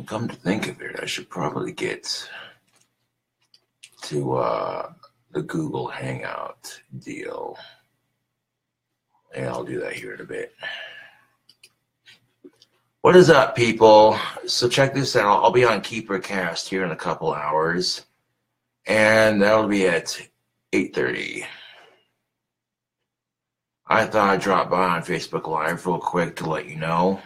Come to think of it, I should probably get to the Google Hangout deal. And I'll do that here in a bit. What is up, people? So check this out. I'll be on KeeperCast here in a couple hours. And that'll be at 8:30. I thought I'd drop by on Facebook Live real quick to let you know.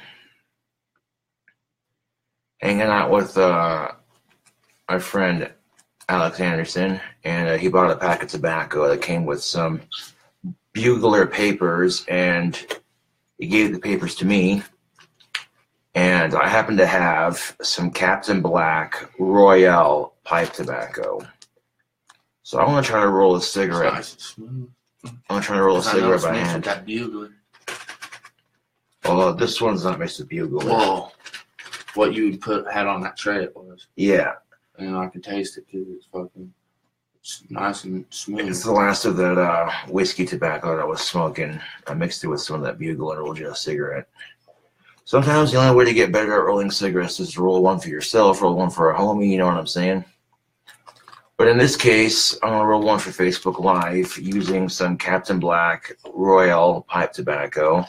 Hanging out with my friend Alex Anderson, and he bought a pack of tobacco that came with some bugler papers, and he gave the papers to me. And I happen to have some Captain Black Royale pipe tobacco. So I'm going to try to roll a cigarette. Nice and smooth. I'm going to try to roll a cigarette by hand. That bugler. Oh, this one's not mixed with bugler. Whoa. What you had on that tray it was. Yeah. And I can taste it because it's nice and smooth. It's the last of that whiskey tobacco that I was smoking. I mixed it with some of that bugler and rolled you a cigarette. Sometimes the only way to get better at rolling cigarettes is to roll one for yourself, roll one for a homie, you know what I'm saying? But in this case, I'm going to roll one for Facebook Live using some Captain Black Royale pipe tobacco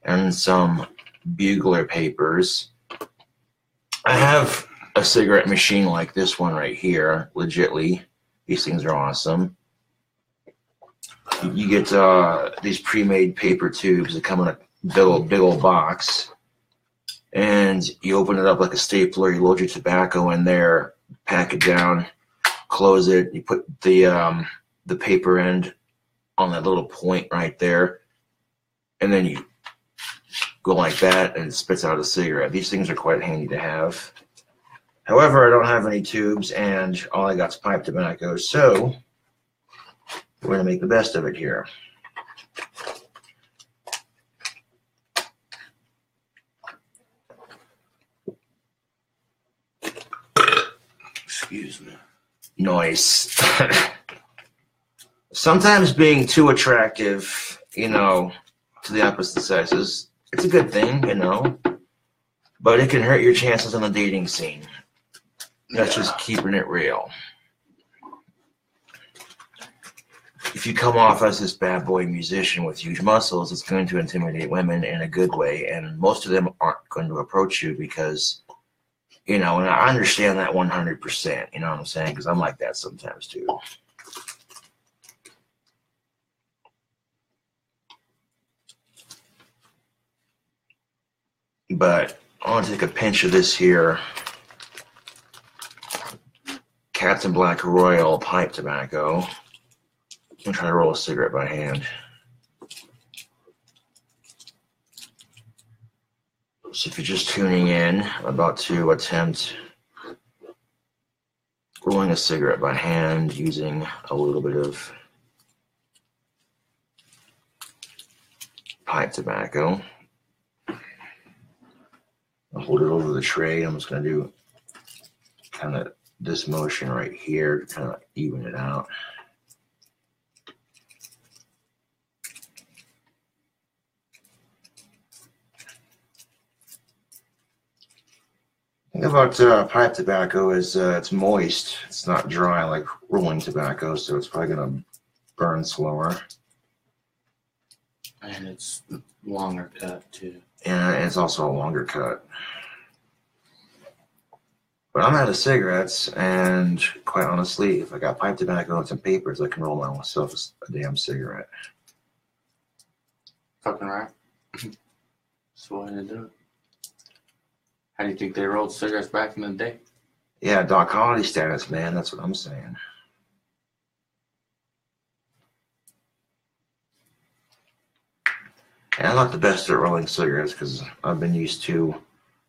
and some bugler papers. I have a cigarette machine like this one right here, legitly. These things are awesome. You get these pre-made paper tubes that come in a big old box. And you open it up like a stapler, you load your tobacco in there, pack it down, close it, you put the paper end on that little point right there, and then you go like that and it spits out a cigarette. These things are quite handy to have. However, I don't have any tubes and all I got is pipe tobacco, so we're going to make the best of it here. Excuse me. Noise. Sometimes being too attractive, you know, to the opposite sexes, it's a good thing, you know, but it can hurt your chances on the dating scene. That's just keeping it real. If you come off as this bad boy musician with huge muscles, it's going to intimidate women in a good way, and most of them aren't going to approach you because, you know, and I understand that 100%, you know what I'm saying? Because I'm like that sometimes too. But I want to take a pinch of this here Captain Black Royale pipe tobacco. I'm going to try to roll a cigarette by hand. So if you're just tuning in, I'm about to attempt rolling a cigarette by hand using a little bit of pipe tobacco. I'll hold it over the tray. I'm just going to do kind of this motion right here to kind of even it out. The thing about pipe tobacco is it's moist. It's not dry like rolling tobacco, so it's probably going to burn slower. And it's longer cut, too. And it's also a longer cut. But I'm out of cigarettes, and quite honestly, if I got pipe tobacco and some papers, I can roll myself a damn cigarette. Fucking right. That's the way to do it. How do you think they rolled cigarettes back in the day? Yeah, Doc Holliday status, man. That's what I'm saying. And I'm not the best at rolling cigarettes because I've been used to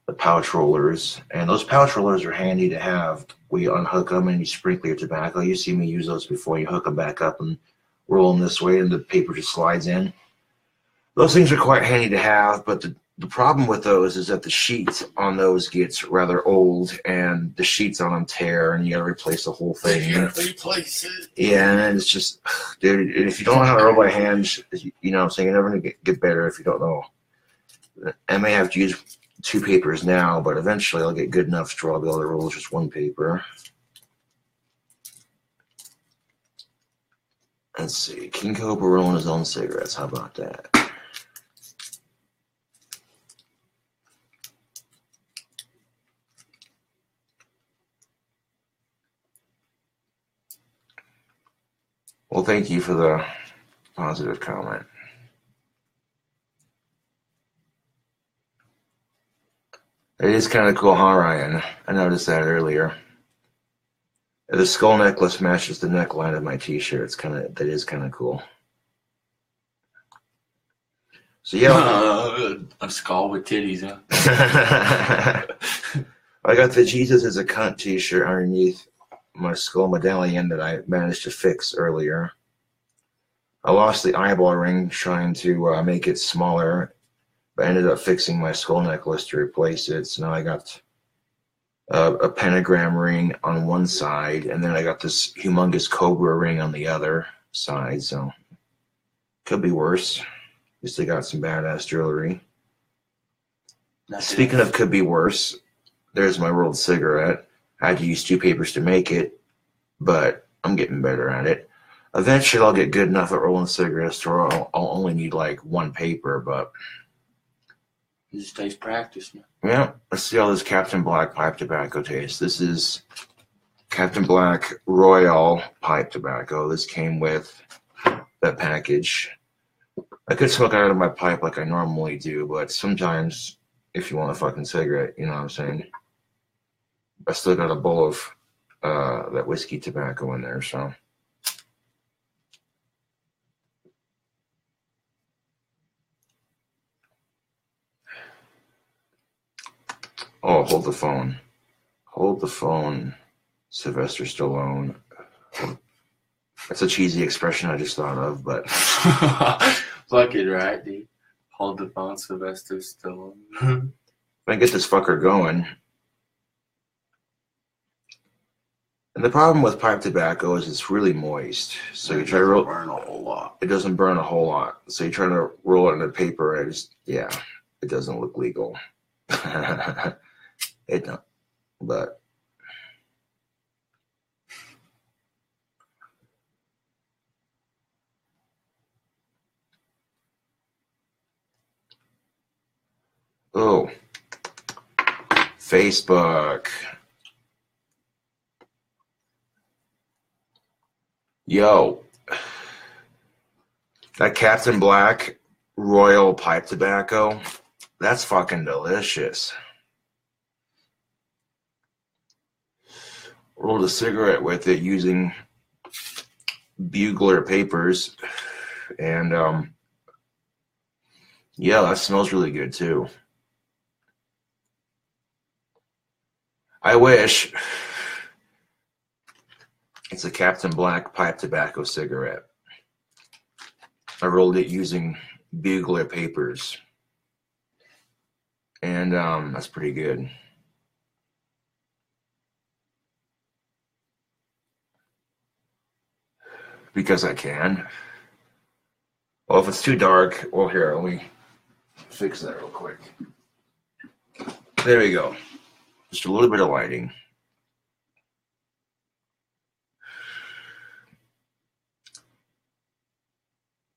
the pouch rollers. And those pouch rollers are handy to have. Where you unhook them and you sprinkle your tobacco. You see me use those before. You hook them back up and roll them this way and the paper just slides in. Those things are quite handy to have, but the problem with those is that the sheet on those gets rather old and the sheets on them tear and you gotta replace the whole thing. You gotta replace it. Yeah, and it's just, dude, if you don't know how to roll by hand, you know what I'm saying, you're never gonna get better if you don't know. I may have to use 2 papers now, but eventually I'll get good enough to where I'll be able to roll just 1 paper. Let's see. King Cobra rolling his own cigarettes. How about that? Well, thank you for the positive comment. It is kind of cool, huh, Ryan? I noticed that earlier. The skull necklace matches the neckline of my t-shirt. That is kind of cool. So yeah, a skull with titties, huh? I got the Jesus is a cunt t-shirt underneath my skull medallion that I managed to fix earlier. I lost the eyeball ring trying to make it smaller, but I ended up fixing my skull necklace to replace it. So now I got a pentagram ring on one side, and then I got this humongous cobra ring on the other side. So could be worse. At least I got some badass jewelry. Speaking of could be worse, there's my rolled cigarette. I had to use 2 papers to make it, but I'm getting better at it. Eventually, I'll get good enough at rolling cigarettes to where I'll only need like 1 paper, but it just takes practice, man. Yeah, let's see how this Captain Black pipe tobacco tastes. This is Captain Black Royal pipe tobacco. This came with that package. I could smoke out of my pipe like I normally do, but sometimes if you want a fucking cigarette, you know what I'm saying? I still got a bowl of that whiskey tobacco in there, so. Oh, hold the phone. Hold the phone, Sylvester Stallone. That's a cheesy expression I just thought of, but. Fucking right, dude. Hold the phone, Sylvester Stallone. If I get this fucker going. And the problem with pipe tobacco is it's really moist. So you try to roll. It doesn't burn a whole lot. It doesn't burn a whole lot. So you try to roll it into paper, and it doesn't look legal. It don't. But. Oh. Facebook. Yo, that Captain Black Royal pipe tobacco, that's fucking delicious. Rolled a cigarette with it using bugler papers, and yeah, that smells really good too. I wish. It's a Captain Black pipe tobacco cigarette. I rolled it using bugler papers. And that's pretty good. Because I can. Well, if it's too dark, well, here, let me fix that real quick. There we go. Just a little bit of lighting.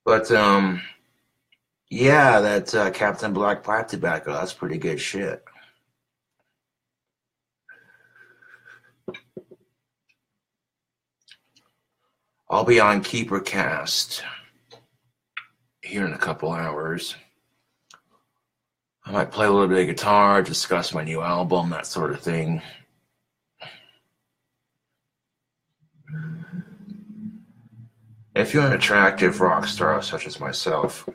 But, yeah, that Captain Black pipe tobacco, that's pretty good shit. I'll be on KeeperCast here in a couple hours. I might play a little bit of guitar, discuss my new album, that sort of thing. If you're an attractive rock star such as myself,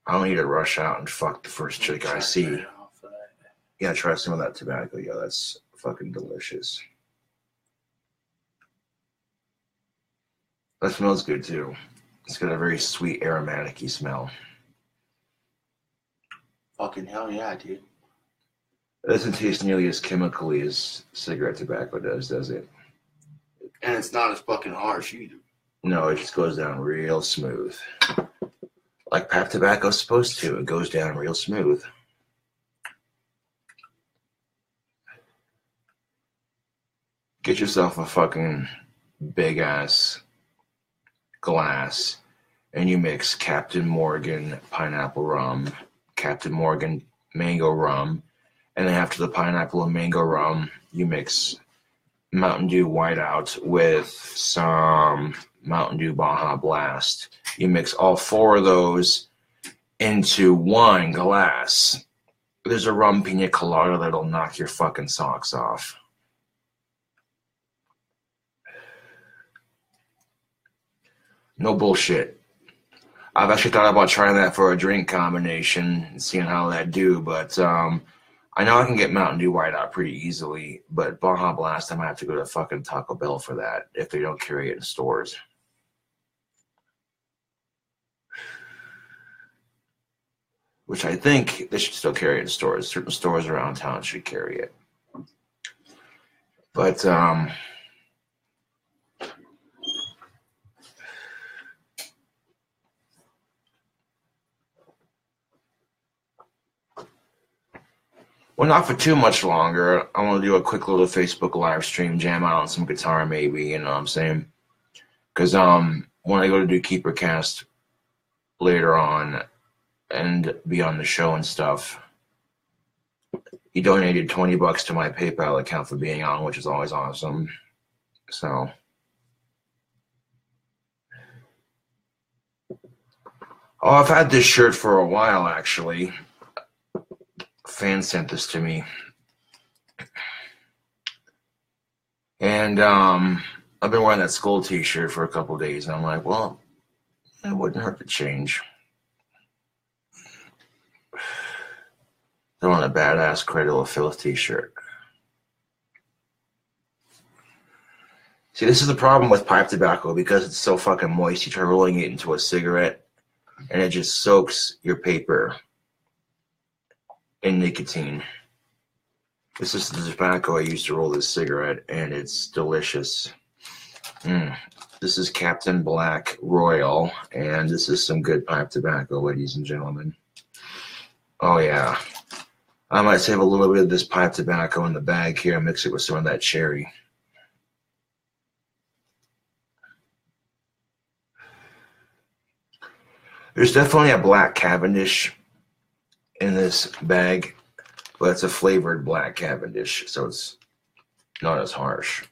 I don't need to rush out and fuck the first chick I see. Yeah, try some of that tobacco. Yeah, that's fucking delicious. That smells good too. It's got a very sweet aromatic-y smell. Fucking hell yeah, dude. It doesn't taste nearly as chemically as cigarette tobacco does it? And it's not as fucking harsh either. No, it just goes down real smooth. Like pipe tobacco's supposed to. It goes down real smooth. Get yourself a fucking big ass glass, and you mix Captain Morgan pineapple rum, Captain Morgan mango rum, and then after the pineapple and mango rum, you mix Mountain Dew Whiteout with some Mountain Dew Baja Blast. You mix all four of those into one glass. There's a rum pina colada that'll knock your fucking socks off. No bullshit. I've actually thought about trying that for a drink combination and seeing how that do, but I know I can get Mountain Dew Whiteout pretty easily, but Baja Blast, I might have to go to fucking Taco Bell for that if they don't carry it in stores. Which I think they should still carry it in stores. Certain stores around town should carry it. But, well, not for too much longer. I want to do a quick little Facebook live stream, jam out on some guitar maybe, you know what I'm saying? Because when I go to do KeeperCast later on and be on the show and stuff, he donated $20 to my PayPal account for being on, which is always awesome. So, oh, I've had this shirt for a while, actually. A fan sent this to me. And I've been wearing that Skull t-shirt for a couple days, and I'm like, well, it wouldn't hurt to change. Throw on a badass Cradle of Filth t-shirt. See, this is the problem with pipe tobacco. Because it's so fucking moist, you try rolling it into a cigarette, and it just soaks your paper in nicotine. This is the tobacco I used to roll this cigarette, and it's delicious. This is Captain Black Royal, and this is some good pipe tobacco, ladies and gentlemen. Oh, yeah. I might save a little bit of this pipe tobacco in the bag here and mix it with some of that cherry. There's definitely a black Cavendish in this bag, but it's a flavored black Cavendish, so it's not as harsh.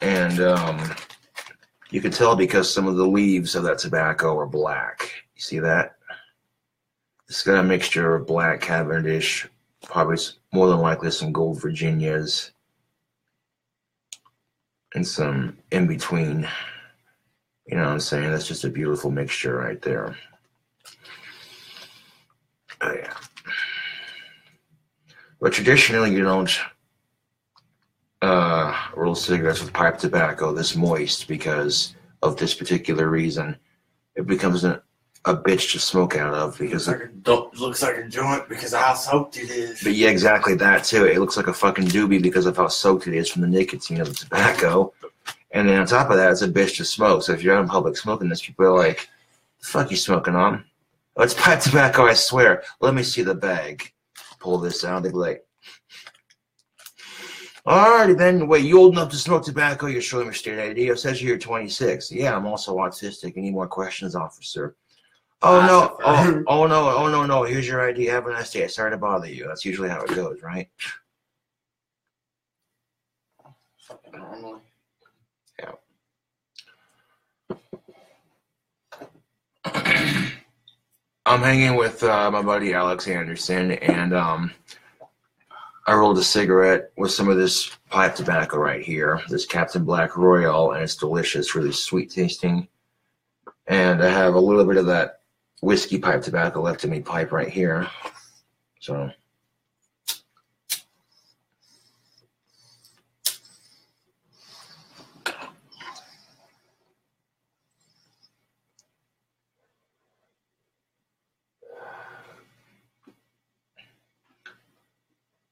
And you can tell because some of the leaves of that tobacco are black. You see that? It's got a mixture of black Cavendish, probably more than likely some Gold Virginias, and some in between. You know what I'm saying? That's just a beautiful mixture right there. Oh, yeah. But traditionally, you don't roll cigarettes with pipe tobacco this moist because of this particular reason. It becomes a bitch to smoke out of because looks like a joint because of how soaked it is. But yeah, exactly that too. It looks like a fucking doobie because of how soaked it is from the nicotine of the tobacco. And then on top of that, it's a bitch to smoke. So if you're out in public smoking this, people are like, the fuck you smoking on? Oh, it's pipe tobacco, I swear. Let me see the bag. Pull this out. They'd be like, alrighty then. Wait, you old enough to smoke tobacco? You're showing me state ID. It says you're 26. Yeah, I'm also autistic. Any more questions, officer? Oh, no. Oh, no. Here's your ID. Have a nice day. Sorry to bother you. That's usually how it goes, right? Normally. Yeah. I'm hanging with my buddy Alex Anderson, and I rolled a cigarette with some of this pipe tobacco right here, this Captain Black Royal, and it's delicious, really sweet tasting. And I have a little bit of that whiskey pipe tobacco left in me pipe right here. So.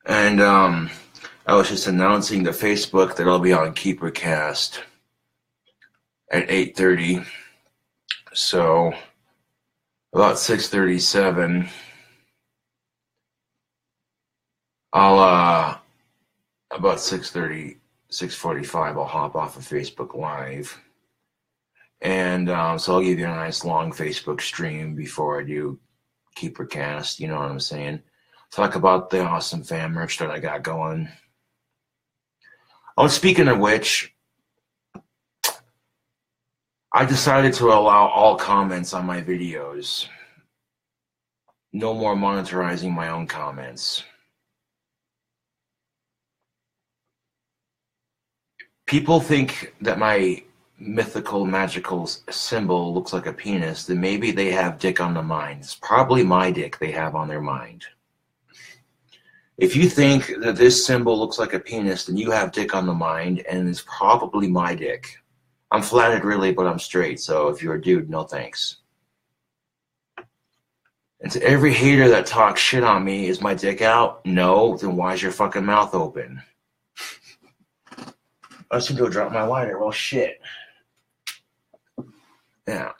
And I was just announcing to Facebook that I'll be on KeeperCast at 8:30. So about 6:37, I'll about 6:30, 6:45, I'll hop off of Facebook Live. And so I'll give you a nice long Facebook stream before I do KeeperCast, you know what I'm saying? Talk about the awesome fan merch that I got going. Oh, speaking of which, I decided to allow all comments on my videos. No more monetizing my own comments. People think that my mythical, magical symbol looks like a penis, then maybe they have dick on the mind. It's probably my dick they have on their mind. If you think that this symbol looks like a penis, then you have dick on the mind, and it's probably my dick. I'm flattered, really, but I'm straight, so if you're a dude, no thanks. And to every hater that talks shit on me, is my dick out? No, then why's your fucking mouth open? I was gonna go drop my lighter. Well, shit. Yeah.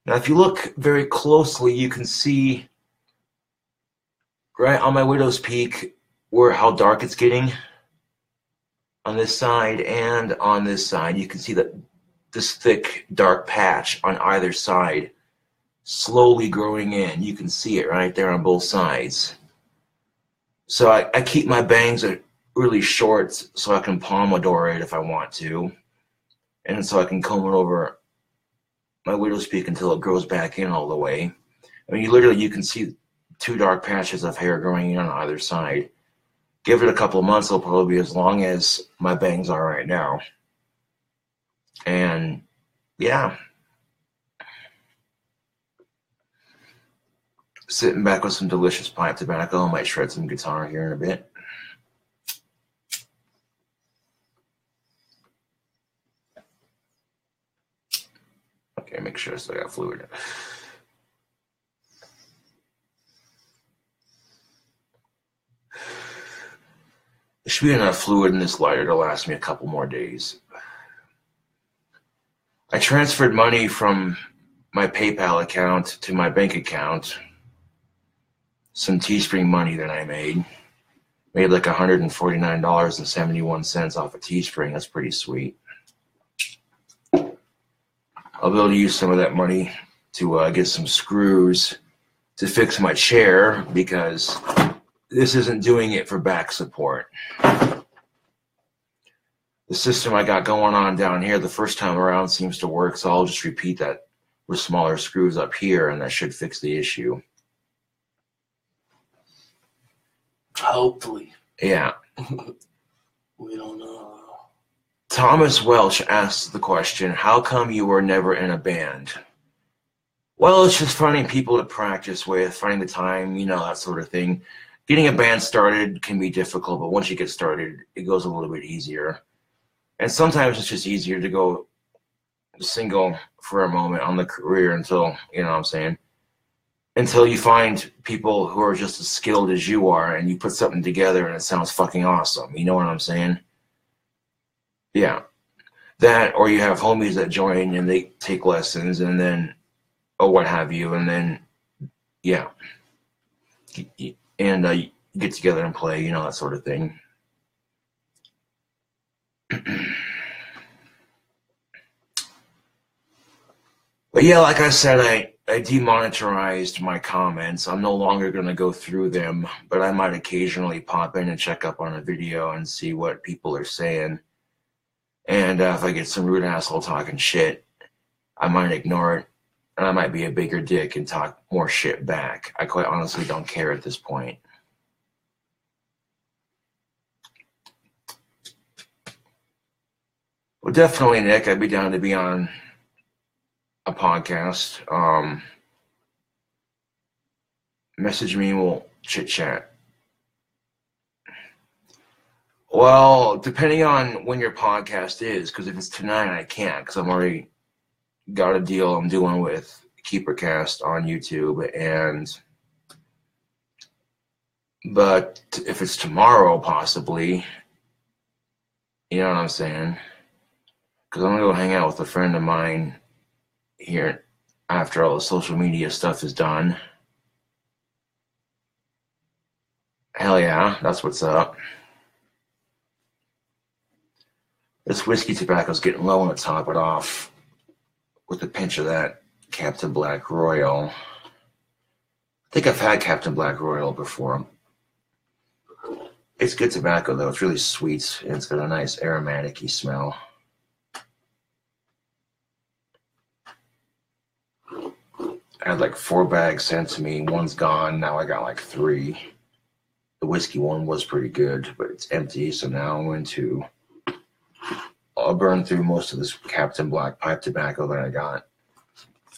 Now, if you look very closely, you can see right on my widow's peak how dark it's getting on this side and on this side. You can see that this thick, dark patch on either side slowly growing in. You can see it right there on both sides. So I keep my bangs really short so I can pomodore it if I want to. And so I can comb it over my widow's peak until it grows back in all the way. I mean, you can see 2 dark patches of hair growing in on either side. Give it a couple of months, it'll probably be as long as my bangs are right now. And yeah. Sitting back with some delicious pipe tobacco. I might shred some guitar here in a bit. Okay, make sure I still got fluid. There should be enough fluid in this lighter to last me a couple more days. I transferred money from my PayPal account to my bank account. Some Teespring money that I made. Made like $149.71 off of Teespring. That's pretty sweet. I'll be able to use some of that money to get some screws to fix my chair because this isn't doing it for back support. The system I got going on down here the first time around seems to work, so I'll just repeat that with smaller screws up here, and that should fix the issue. Hopefully. Yeah. We don't know. Thomas Welch asks the question, how come you were never in a band? Well, it's just finding people to practice with, finding the time, you know, that sort of thing. Getting a band started can be difficult, but once you get started, it goes a little bit easier. And sometimes it's just easier to go single for a moment on the career until, you know what I'm saying, until you find people who are just as skilled as you are and you put something together and it sounds fucking awesome. You know what I'm saying? Yeah. That, or you have homies that join and they take lessons and then, or what have you, and then, yeah. And you get together and play, you know, that sort of thing. But yeah, like I said, I demonetized my comments. I'm no longer going to go through them, but I might occasionally pop in and check up on a video and see what people are saying. And if I get some rude asshole talking shit, I might ignore it. And I might be a bigger dick and talk more shit back. I quite honestly don't care at this point. Well, definitely, Nick, I'd be down to be on a podcast. Message me and we'll chit chat. Well, depending on when your podcast is, because if it's tonight, I can't, because I'm already got a deal I'm doing with KeeperCast on YouTube, but if it's tomorrow, possibly, you know what I'm saying? Because I'm gonna go hang out with a friend of mine here after all the social media stuff is done. Hell yeah, that's what's up. This whiskey tobacco's getting low, and to top it off with a pinch of that Captain Black Royal. I think I've had Captain Black Royal before. It's good tobacco, though. It's really sweet, and it's got a nice aromatic-y smell. I had like 4 bags sent to me. One's gone. Now I got like 3. The whiskey one was pretty good, but it's empty, so now I'm going to... I'll burn through most of this Captain Black pipe tobacco that I got.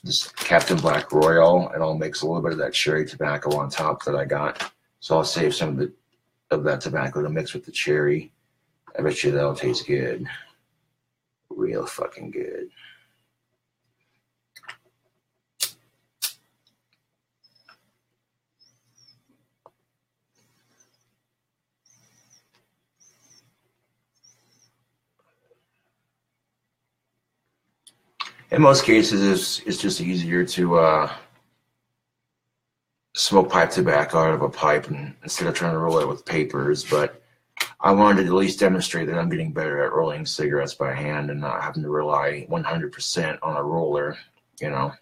This Captain Black Royal, and I'll mix a little bit of that cherry tobacco on top that I got. So I'll save some of that tobacco to mix with the cherry. I bet you that'll taste good. Real fucking good. In most cases, it's just easier to smoke pipe tobacco out of a pipe instead of trying to roll it with papers. But I wanted to at least demonstrate that I'm getting better at rolling cigarettes by hand and not having to rely 100% on a roller, you know.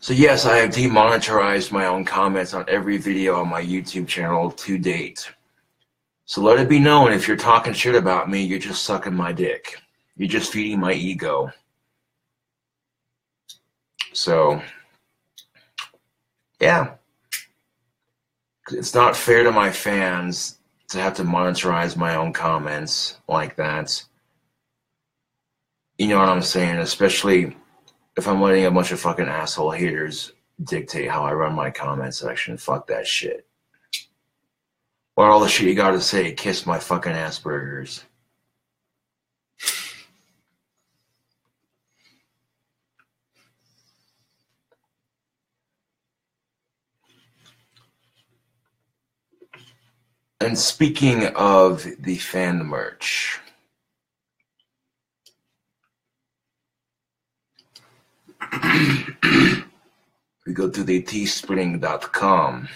So yes, I have demonetized my own comments on every video on my YouTube channel to date. So let it be known, if you're talking shit about me, you're just sucking my dick. You're just feeding my ego. So, yeah. It's not fair to my fans to have to monetize my own comments like that. You know what I'm saying? Especially if I'm letting a bunch of fucking asshole haters dictate how I run my comment section. Fuck that shit. What all the shit you gotta say? Kiss my fucking Asperger's. And speaking of the fan merch, we go to the teespring.com.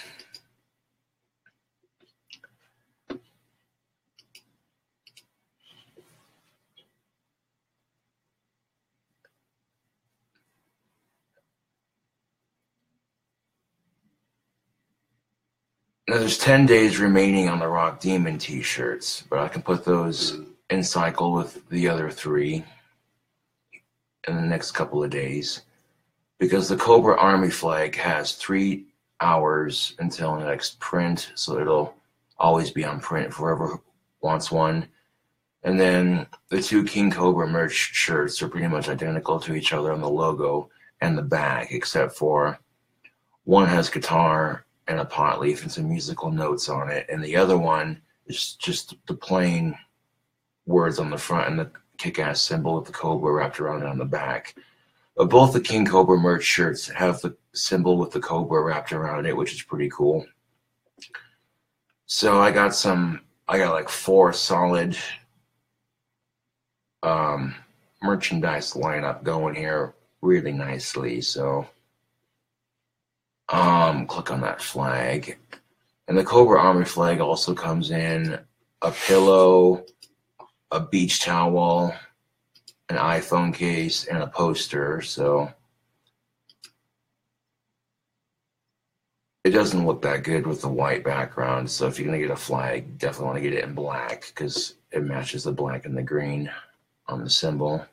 Now there's 10 days remaining on the Rock Demon t-shirts, but I can put those in cycle with the other 3 in the next couple of days, because the Cobra Army flag has 3 hours until the next print, so it'll always be on print for whoever wants one. And then the 2 King Cobra merch shirts are pretty much identical to each other on the logo and the back, except for one has guitar and a pot leaf and some musical notes on it, and the other one is just the plain words on the front and the kick-ass symbol with the cobra wrapped around it on the back. But both the King Cobra merch shirts have the symbol with the cobra wrapped around it, which is pretty cool. So I got like 4 solid merchandise lineup going here really nicely. So click on that flag, and the Cobra Army flag also comes in a pillow, a beach towel, an iPhone case, and a poster. So it doesn't look that good with the white background, so if you're gonna get a flag, definitely want to get it in black because it matches the black and the green on the symbol.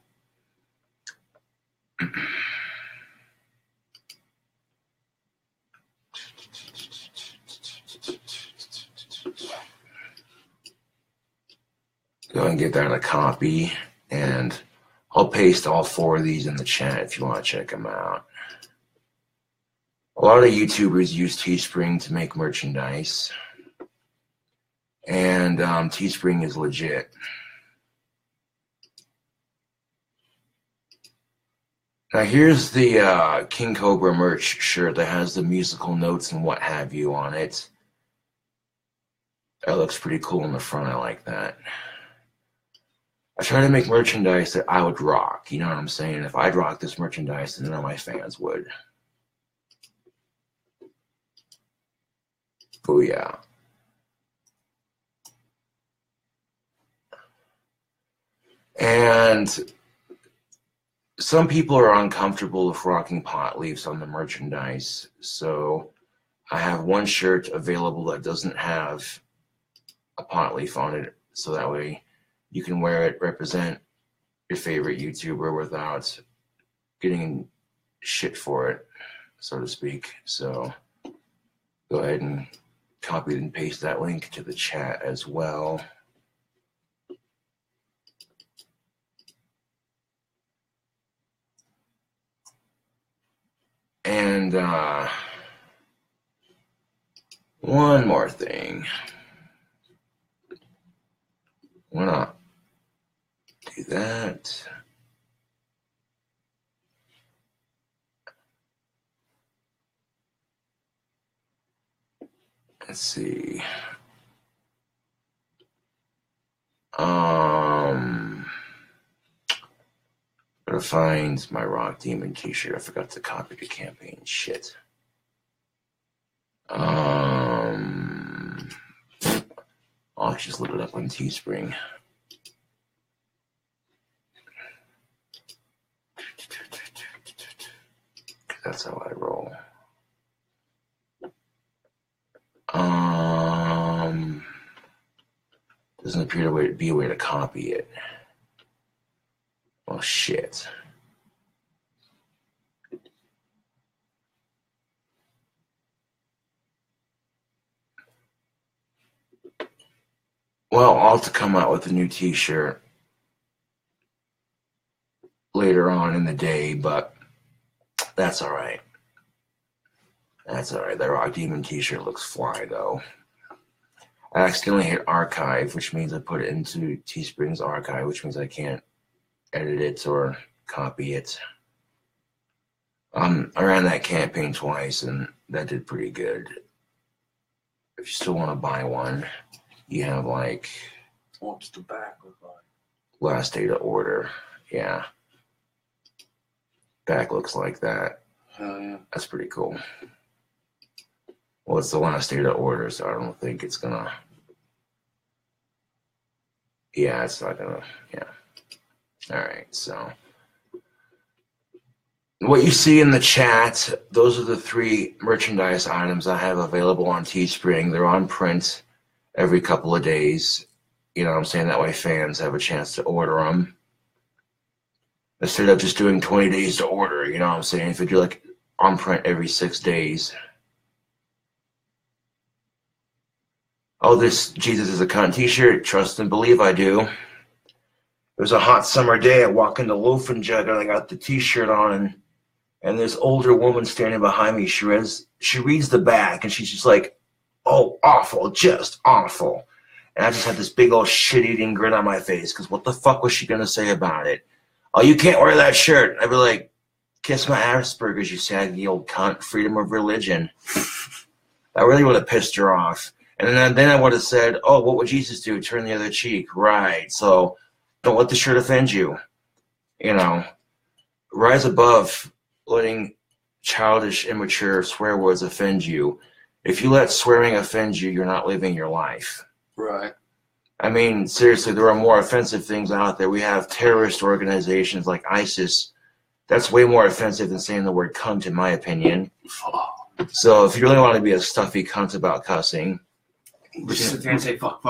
Go and get that a copy, and I'll paste all 4 of these in the chat if you want to check them out. A lot of YouTubers use Teespring to make merchandise. And Teespring is legit. Now here's the King Cobra merch shirt that has the musical notes and what have you on it. That looks pretty cool in the front. I like that. I try to make merchandise that I would rock. You know what I'm saying? If I'd rock this merchandise, then none of my fans would. Booyah. And some people are uncomfortable with rocking pot leaves on the merchandise. So I have one shirt available that doesn't have a pot leaf on it. So that way you can wear it, represent your favorite YouTuber without getting shit for it, so to speak. So go ahead and copy and paste that link to the chat as well. And one more thing. Why not do that? Let's see. Gotta find my Rock Demon t-shirt. I forgot to copy the campaign. Shit. I'll just look it up on Teespring. That's how I roll. Doesn't appear to be a way to copy it. Well, shit. Well, I'll have to come out with a new t-shirt later on in the day, but that's all right. That's all right. That Rock Demon t-shirt looks fly, though. I accidentally hit archive, which means I put it into Teespring's archive, which means I can't edit it or copy it. I ran that campaign twice, and that did pretty good. If you still want to buy one, you have like... What's the back look like? Last day to order. Yeah. Back looks like that. Hell yeah. That's pretty cool. Well, it's the last day to order, so I don't think it's gonna... Yeah, it's not gonna... Yeah. Alright, so... What you see in the chat, those are the 3 merchandise items I have available on Teespring. They're on print every couple of days. You know what I'm saying? That way fans have a chance to order them. Instead of just doing 20 days to order, you know what I'm saying? If you do like on print every 6 days. Oh, this Jesus is a Cunt t-shirt. Trust and believe I do. It was a hot summer day. I walk into Loaf and Jug and I got the t-shirt on, and this older woman standing behind me, she reads the back and she's just like, oh, awful, just awful. And I just had this big old shit-eating grin on my face because what the fuck was she going to say about it? Oh, you can't wear that shirt. I'd be like, kiss my Asperger's, you saggy old cunt, freedom of religion. That really would have pissed her off. And then I would have said, oh, what would Jesus do? Turn the other cheek. Right. So don't let the shirt offend you. You know, rise above letting childish, immature swear words offend you. If you let swearing offend you, you're not living your life. Right. I mean, seriously, there are more offensive things out there. We have terrorist organizations like ISIS. That's way more offensive than saying the word cunt, in my opinion. So if you really want to be a stuffy cunt about cussing, just sit there and say fuck.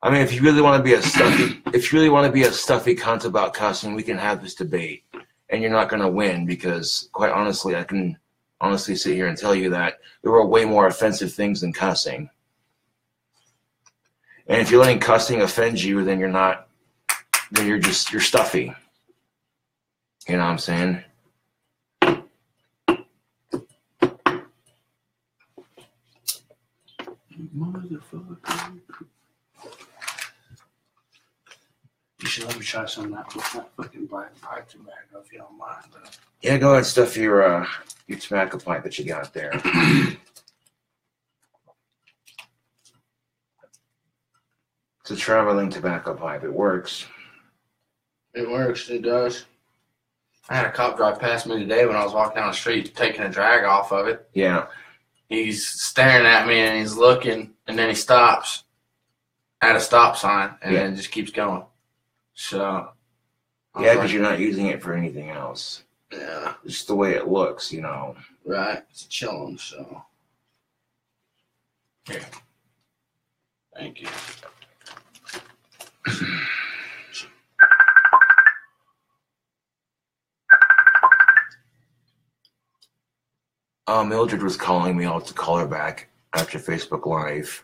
I mean, if you really want to be a stuffy cunt about cussing, we can have this debate, and you're not going to win because, quite honestly, I can honestly sit here and tell you that there are way more offensive things than cussing. And if you're letting cussing offend you, then you're stuffy. You know what I'm saying? Motherfucker. You should let me try some of that fucking black pipe tobacco if you don't mind. Yeah, go ahead and stuff your tobacco pipe that you got there. It's a traveling tobacco pipe. It works. It works. It does. I had a cop drive past me today when I was walking down the street taking a drag off of it. Yeah. He's staring at me and he's looking, and then he stops at a stop sign and then just keeps going. So. Yeah, because you're not using it for anything else. Yeah. Just the way it looks, you know. Right. It's chilling, so. Here. Thank you. Mildred was calling me. I'll have to call her back after Facebook Live.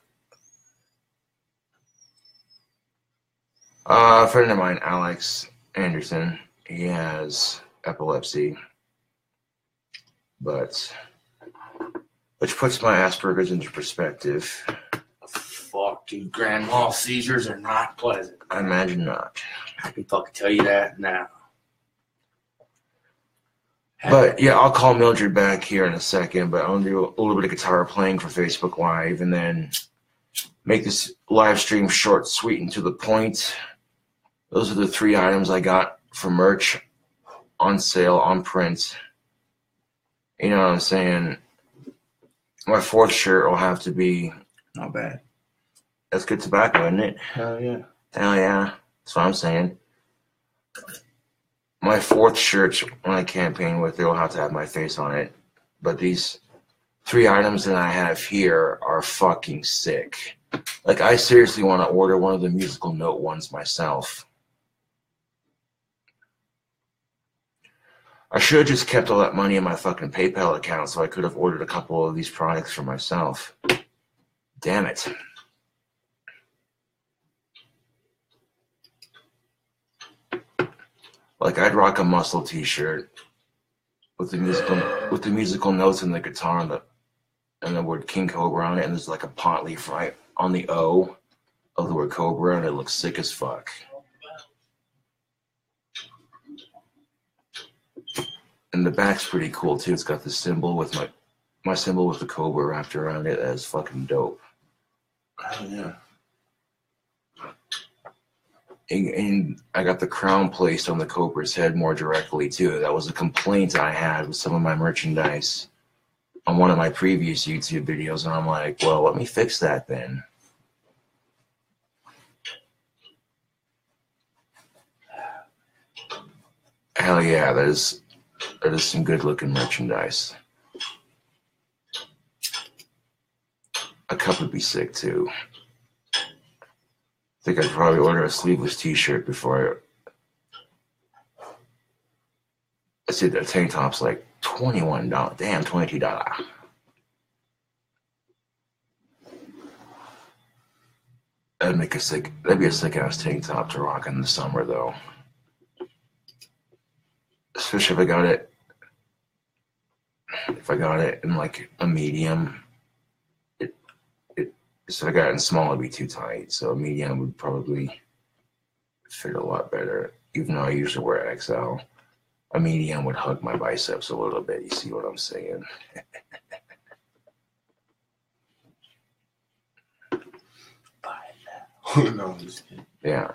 A friend of mine, Alex Anderson, he has epilepsy, but which puts my Asperger's into perspective. Fuck, dude. Grand mal seizures are not pleasant. I imagine not. I can fucking tell you that now. But yeah, I'll call Mildred back here in a second, but I'll do a little bit of guitar playing for Facebook Live and then make this live stream short, sweet, and to the point. Those are the 3 items I got for merch on sale, on print. You know what I'm saying? My 4th shirt will have to be Not bad. That's good tobacco, isn't it? Hell yeah. Hell yeah. That's what I'm saying. My 4th shirt, when I campaign with, they'll have to have my face on it. But these 3 items that I have here are fucking sick. Like, I seriously want to order one of the musical note ones myself. I should have just kept all that money in my fucking PayPal account so I could have ordered a couple of these products for myself. Damn it. Like, I'd rock a Muscle t-shirt with the musical notes and the guitar and the word King Cobra on it, and there's like a pot leaf right on the O of the word Cobra, and it looks sick as fuck. And the back's pretty cool too. It's got the symbol with my symbol with the Cobra wrapped around it. That is fucking dope. Oh yeah. And I got the crown placed on the Cobra's head more directly too. That was a complaint I had with some of my merchandise on one of my previous YouTube videos, and I'm like, well, let me fix that then. Hell yeah, that is some good looking merchandise. A cup would be sick too. I think I'd probably order a sleeveless t-shirt before I said the tank top's like $21. Damn, $22. That'd be a sick ass tank top to rock in the summer though. Especially if I got it in like a medium. So if I got it in small, it'd be too tight. So a medium would probably fit a lot better. Even though I usually wear XL, a medium would hug my biceps a little bit. You see what I'm saying? No, just kidding. Yeah.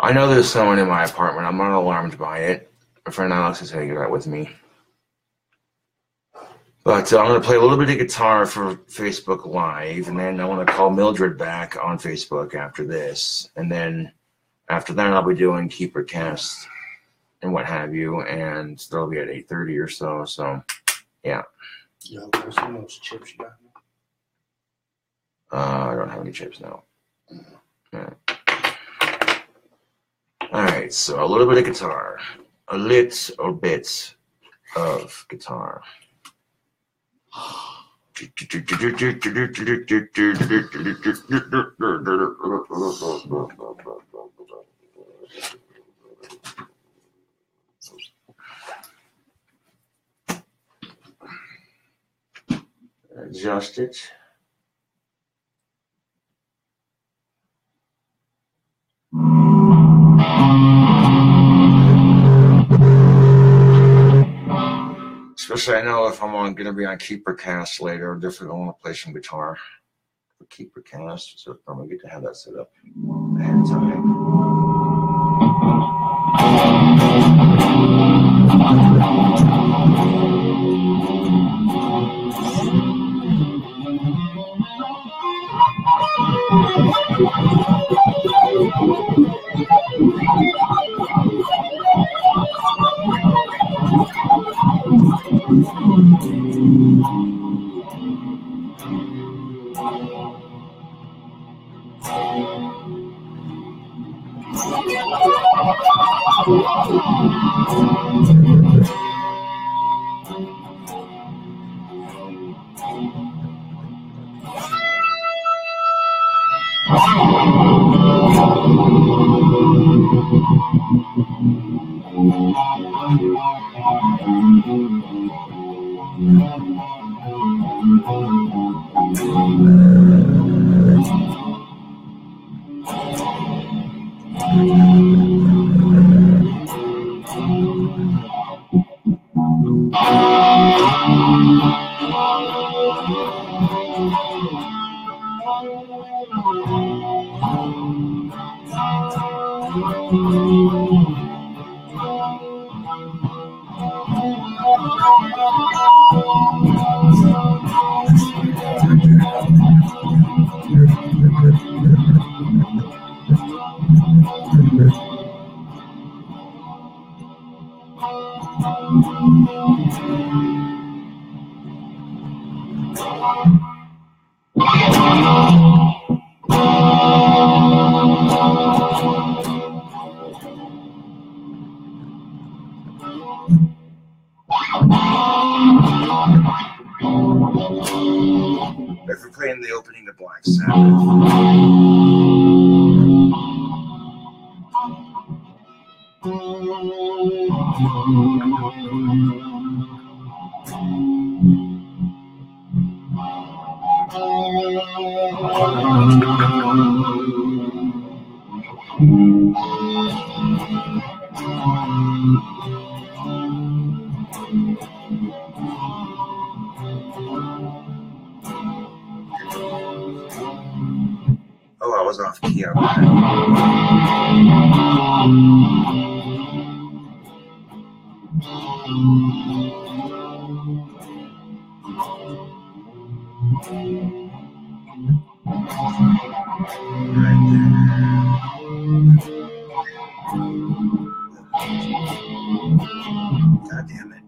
I know there's someone in my apartment. I'm not alarmed by it. My friend Alex is hanging out with me. But I'm going to play a little bit of guitar for Facebook Live, and then I want to call Mildred back on Facebook after this. And then after that, I'll be doing KeeperCast and what have you, and that'll be at 8:30 or so. So, yeah. Yo, there's some of those chips you got. I don't have any chips now. Yeah. All right, so a little bit of guitar. A little bit of guitar. Adjust it. Especially, I know if I'm going to be on KeeperCast later, I'm definitely going to play some guitar for KeeperCast. So I'm going to get to have that set up ahead of time. If we're playing the opening to Black Sabbath. Oh, I was off key on God damn it.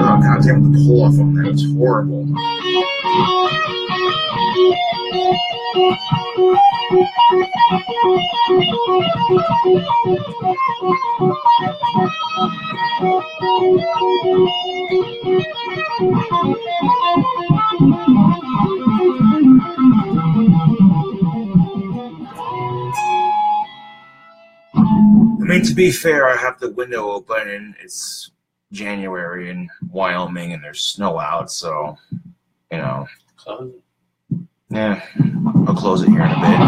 Oh, God damn, the pull off on that was horrible. I mean, to be fair, I have the window open and it's January in Wyoming and there's snow out, so, you know. Close it. Yeah, I'll close it here in a bit.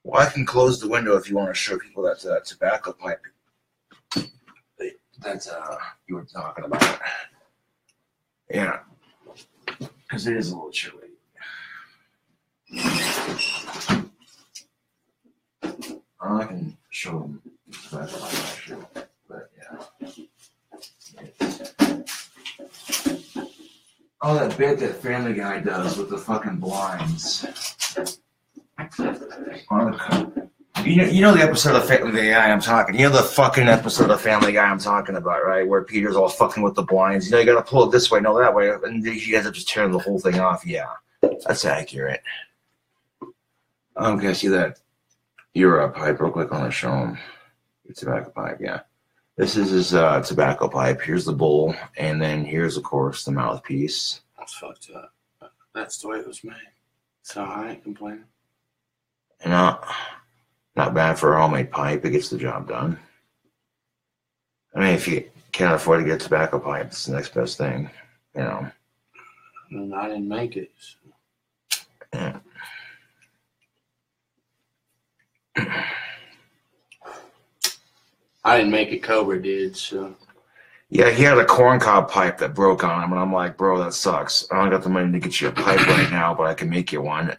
Well, I can close the window if you want to show people that tobacco pipe that you were talking about. Yeah, because it is a little chilly. I can show them tobacco pipe actually, but yeah. Oh, that bit that Family Guy does with the fucking blinds. You know the episode of Family Guy I'm talking. You know the fucking episode of Family Guy I'm talking about, right? Where Peter's all fucking with the blinds. You know, you gotta pull it this way, no that way, and he ends up just tearing the whole thing off. Yeah, that's accurate. I'm gonna see that Europe pipe real quick. I want to show him the tobacco pipe. Yeah, this is his tobacco pipe. Here's the bowl, and then here's of course the mouthpiece. That's fucked up. That's the way it was made. So I ain't complaining. And not bad for a homemade pipe. It gets the job done. I mean, if you can't afford to get a tobacco pipe, it's the next best thing, you know. And I didn't make it. So. Yeah. I didn't make it. Cobra did. So. Yeah, he had a corncob pipe that broke on him, and I'm like, bro, that sucks. I don't got the money to get you a pipe right now, but I can make you one.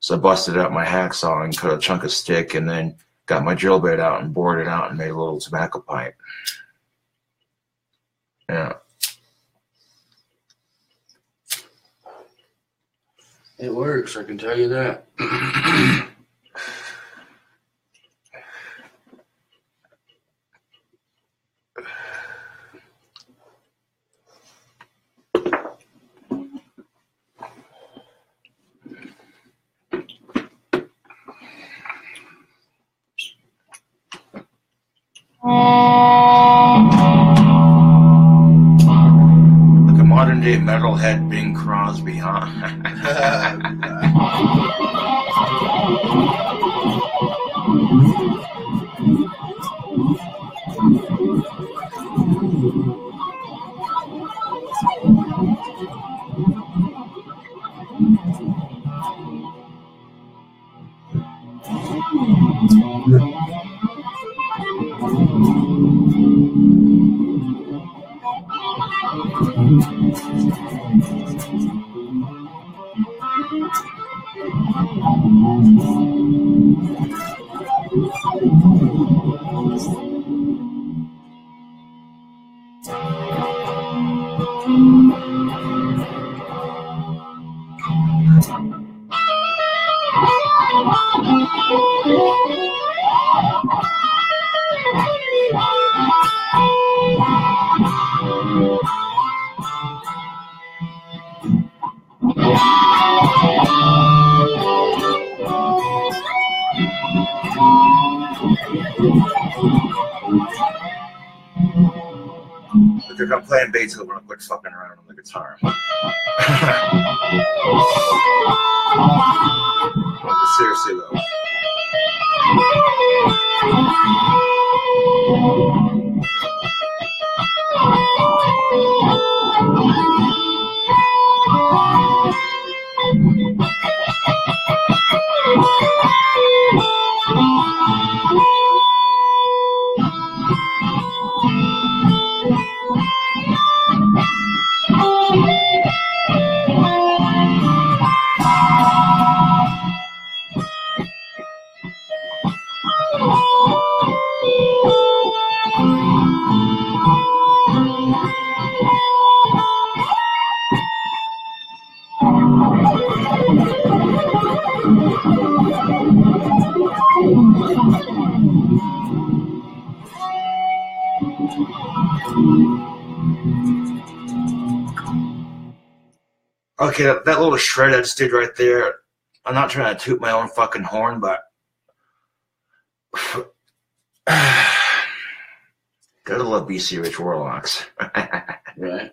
So I busted out my hacksaw and cut a chunk of stick, and then got my drill bit out and bored it out and made a little tobacco pipe. Yeah. It works, I can tell you that. Like a modern day metalhead Bing Crosby, huh? If I'm playing Beethoven, I'm quit fucking around on the guitar. But seriously though. Okay, that little shred I just did right there, I'm not trying to toot my own fucking horn, but gotta love BC Rich Warlocks. Right.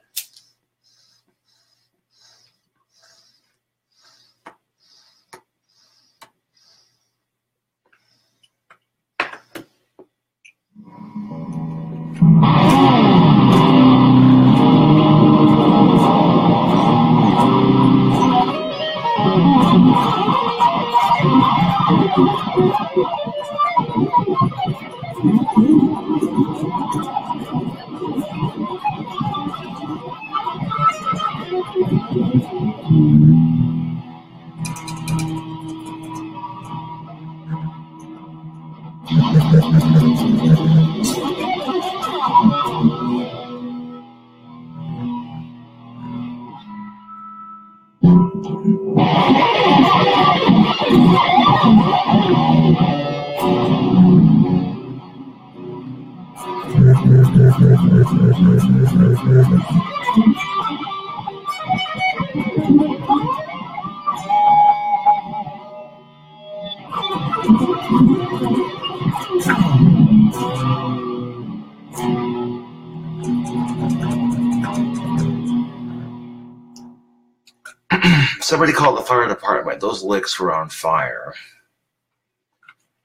Somebody called the fire department. Those licks were on fire.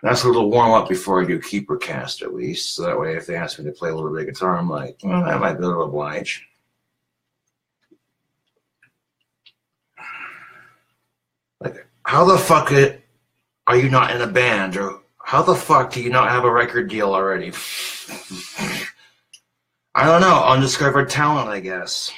That's a little warm up before I do KeeperCast, at least. So that way, if they ask me to play a little bit of guitar, I'm like, well, that might be a little oblige. Like, how the fuck are you not in a band? Or how the fuck do you not have a record deal already? I don't know. Undiscovered talent, I guess.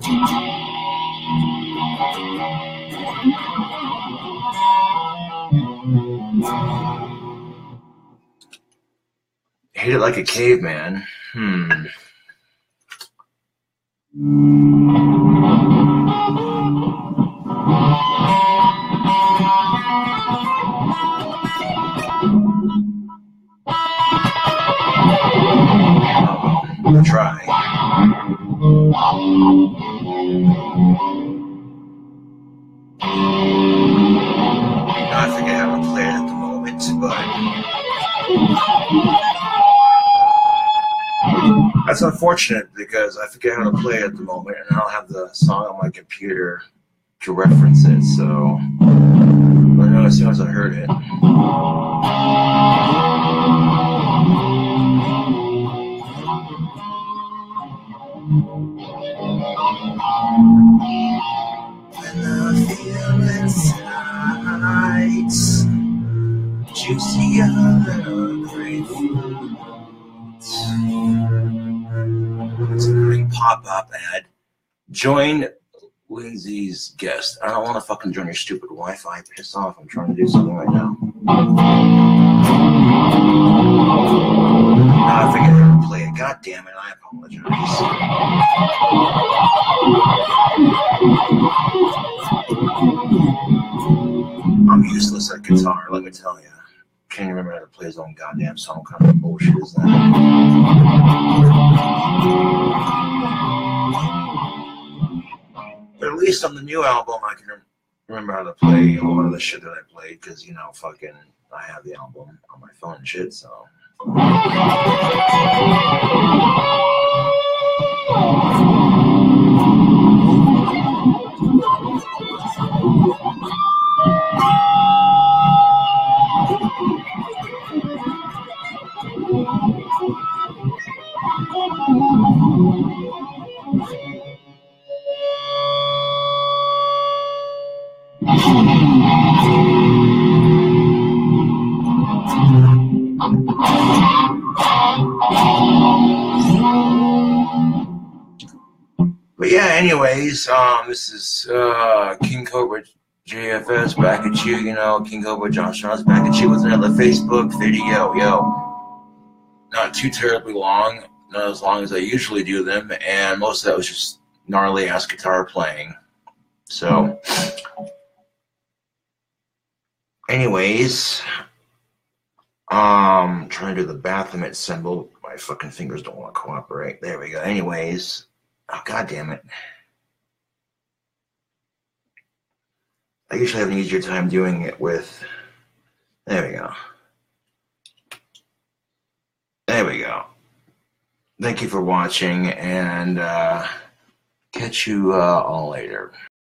Hit it like a caveman. I'm gonna try. I forget how to play it at the moment, but that's unfortunate because I forget how to play it at the moment, and I don't have the song on my computer to reference it. So, but I know as soon as I heard it. When the feeling's tight, juicier than a grapefruit. It's a great pop-up ad. Join Lindsay's guest. I don't want to fucking join your stupid Wi-Fi. Piss off. I'm trying to do something right now. I forget how to play it. God damn it. I apologize. I'm useless at guitar, let me tell you. Can't even remember how to play his own goddamn song. What kind of bullshit is that? But at least on the new album, I can remember how to play a lot of the shit that I played because, you know, fucking, I have the album on my phone and shit, so. But yeah, anyways, this is KingCobraJFS back at you, you know, King Cobra John Shaw's back at you with another Facebook video, not too terribly long, not as long as I usually do them, and most of that was just gnarly ass guitar playing. So, anyways, trying to do the Baphomet symbol. My fucking fingers don't want to cooperate. There we go. Anyways. Oh, God damn it. I usually have an easier time doing it with... There we go. There we go. Thank you for watching, and catch you all later.